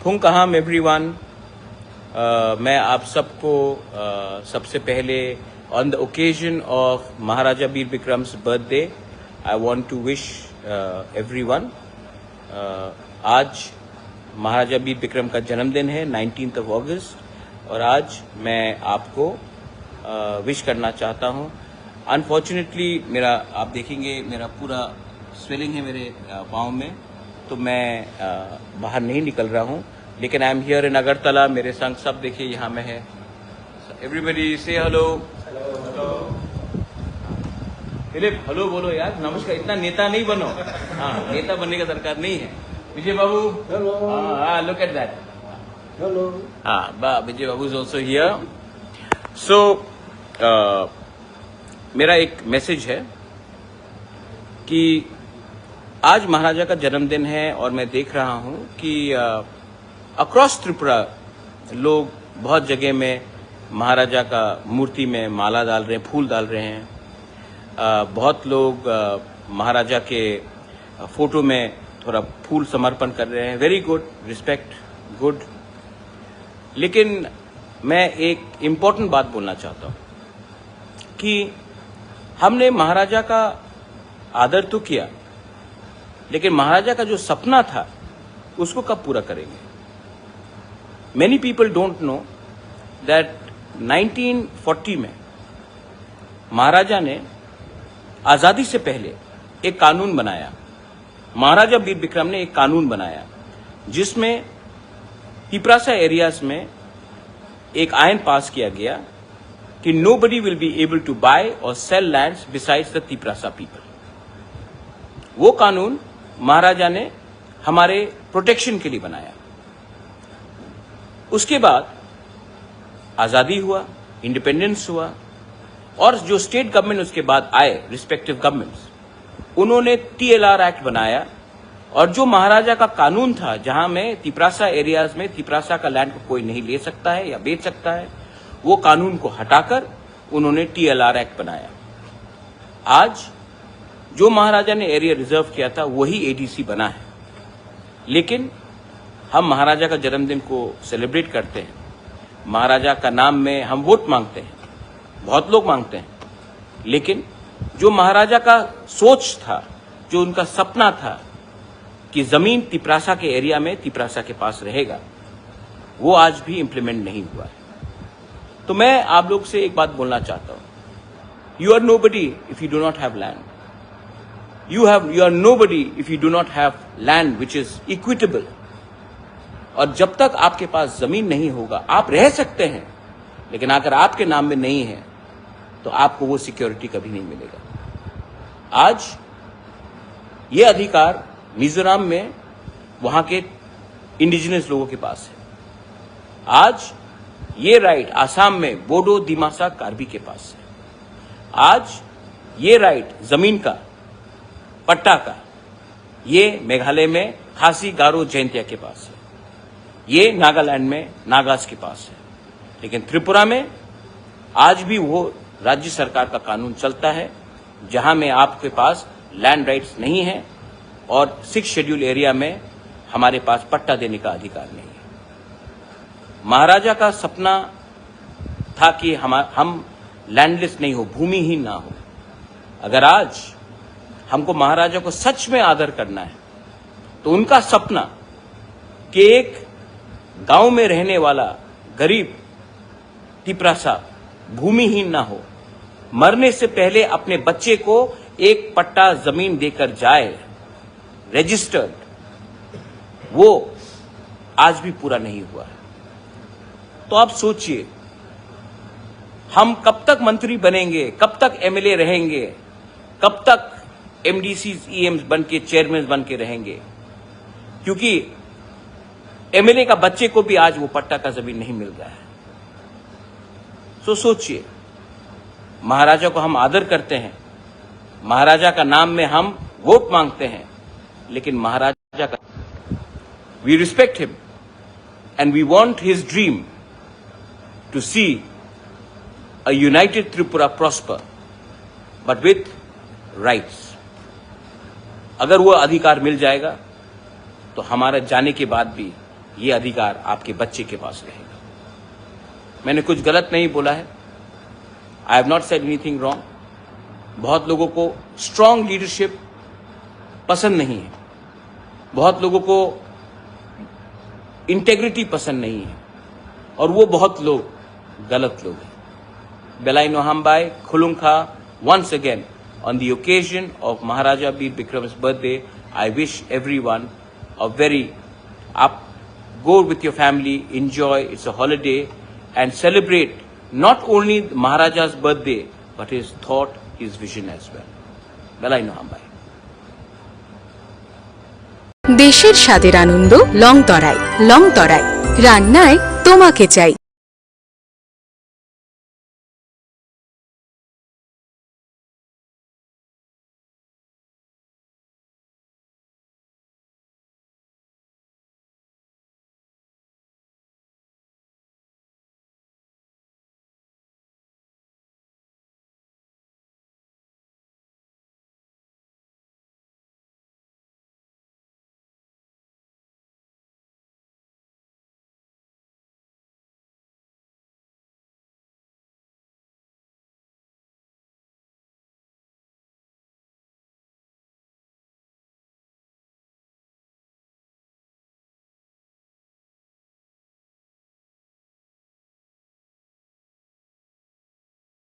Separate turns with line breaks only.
फुंकहाम everyone. मैं आप सबको सबसे पहले on the occasion of Maharaja Vir Vikram's birthday I want to wish everyone. आज महाराजा वीर विक्रम का जन्मदिन है 19th of अगस्त और आज मैं आपको विश करना चाहता हूं। अनफॉर्चुनेटली मेरा आप देखेंगे मेरा पूरा स्वेलिंग है मेरे पाँव में, तो मैं बाहर नहीं निकल रहा हूं, लेकिन I am here in Agartala. मेरे संग सब देखिए यहाँ में है। एवरीबडी से हेलो। फिलिप हेलो बोलो यार, नमस्कार। इतना नेता नहीं बनो। हाँ, नेता बनने का दरकार नहीं है। विजय बाबू हेलो। हाँ, लुक एट दैट। हेलो। हाँ, विजय बाबू इज ऑल्सो हियर। सो मेरा एक मैसेज है कि आज महाराजा का जन्मदिन है और मैं देख रहा हूं कि अक्रॉस त्रिपुरा लोग बहुत जगह में महाराजा का मूर्ति में माला डाल रहे हैं, फूल डाल रहे हैं। बहुत लोग महाराजा के फोटो में थोड़ा फूल समर्पण कर रहे हैं। Very good, respect, good. लेकिन मैं एक इम्पोर्टेंट बात बोलना चाहता हूं कि हमने महाराजा का आदर तो किया, लेकिन महाराजा का जो सपना था उसको कब पूरा करेंगे? Many people don't know that 1940 में महाराजा ने आजादी से पहले एक कानून बनाया। महाराजा वीर विक्रम ने एक कानून बनाया जिसमें तिपरासा एरियाज में एक आयन पास किया गया कि nobody will be able to buy or sell lands besides the Tiprasa people. वो कानून महाराजा ने हमारे प्रोटेक्शन के लिए बनाया। उसके बाद आजादी हुआ, इंडिपेंडेंस हुआ, और जो स्टेट गवर्नमेंट उसके बाद आए, रिस्पेक्टिव गवर्नमेंट्स, उन्होंने TLR एक्ट बनाया। और जो महाराजा का कानून था जहां में तिपरासा एरियाज में तिपरासा का लैंड को कोई नहीं ले सकता है या बेच सकता है, वो कानून को हटाकर उन्होंने TLR एक्ट बनाया। आज जो महाराजा ने एरिया रिजर्व किया था वही ADC बना है। लेकिन हम महाराजा का जन्मदिन को सेलिब्रेट करते हैं, महाराजा का नाम में हम वोट मांगते हैं, बहुत लोग मांगते हैं, लेकिन जो महाराजा का सोच था, जो उनका सपना था कि जमीन तिपरासा के एरिया में तिपरासा के पास रहेगा, वो आज भी इंप्लीमेंट नहीं हुआ है। तो मैं आप लोग से एक बात बोलना चाहता हूं, you are nobody if you do not have land. You are nobody if you do not have land which is equitable. और जब तक आपके पास जमीन नहीं होगा, आप रह सकते हैं, लेकिन अगर आपके नाम में नहीं है तो आपको वो सिक्योरिटी कभी नहीं मिलेगा। आज ये अधिकार मिजोरम में वहां के इंडिजिनस लोगों के पास है। आज ये राइट आसाम में बोडो दिमासा कार्बी के पास है। आज ये राइट जमीन का, पट्टा का, ये मेघालय में खासी गारो जयंतिया के पास है, ये नागालैंड में नागास के पास है। लेकिन त्रिपुरा में आज भी वो राज्य सरकार का कानून चलता है जहां में आपके पास लैंड राइट्स नहीं है और 6 शेड्यूल एरिया में हमारे पास पट्टा देने का अधिकार नहीं है। महाराजा का सपना था कि हम लैंडलेस नहीं हो, भूमिहीन ना हो। अगर आज हमको महाराजा को सच में आदर करना है तो उनका सपना कि एक गांव में रहने वाला गरीब तिपरासा भूमिहीन ना हो, मरने से पहले अपने बच्चे को एक पट्टा जमीन देकर जाए रजिस्टर्ड, वो आज भी पूरा नहीं हुआ है। तो आप सोचिए, हम कब तक मंत्री बनेंगे, कब तक MLA रहेंगे, कब तक MDCs EMs बन के चेयरमैन बन के रहेंगे, क्योंकि MLA का बच्चे को भी आज वो पट्टा का जमीन नहीं मिल रहा है। सोचिए, महाराजा को हम आदर करते हैं, महाराजा का नाम में हम वोट मांगते हैं, लेकिन महाराजा का we respect him and we want his dream to see a united Tripura prosper but with rights. अगर वो अधिकार मिल जाएगा तो हमारे जाने के बाद भी ये अधिकार आपके बच्चे के पास रहेगा। मैंने कुछ गलत नहीं बोला है। I have not said anything wrong. बहुत लोगों को स्ट्रांग लीडरशिप पसंद नहीं है, बहुत लोगों को इंटेग्रिटी पसंद नहीं है, और वो बहुत लोग गलत लोग हैं। Belai Nohambai, Khulungkha, once again, on the occasion of Maharaja Bir Bikram's birthday, I wish everyone a very go with your family, enjoy, it's a holiday, and celebrate not only Maharaja's birthday, but his thought, his vision as well. Belai Nohambai.
দেশের স্বাদের আনন্দ long তরাই রান্নায় তোমাকে চাই।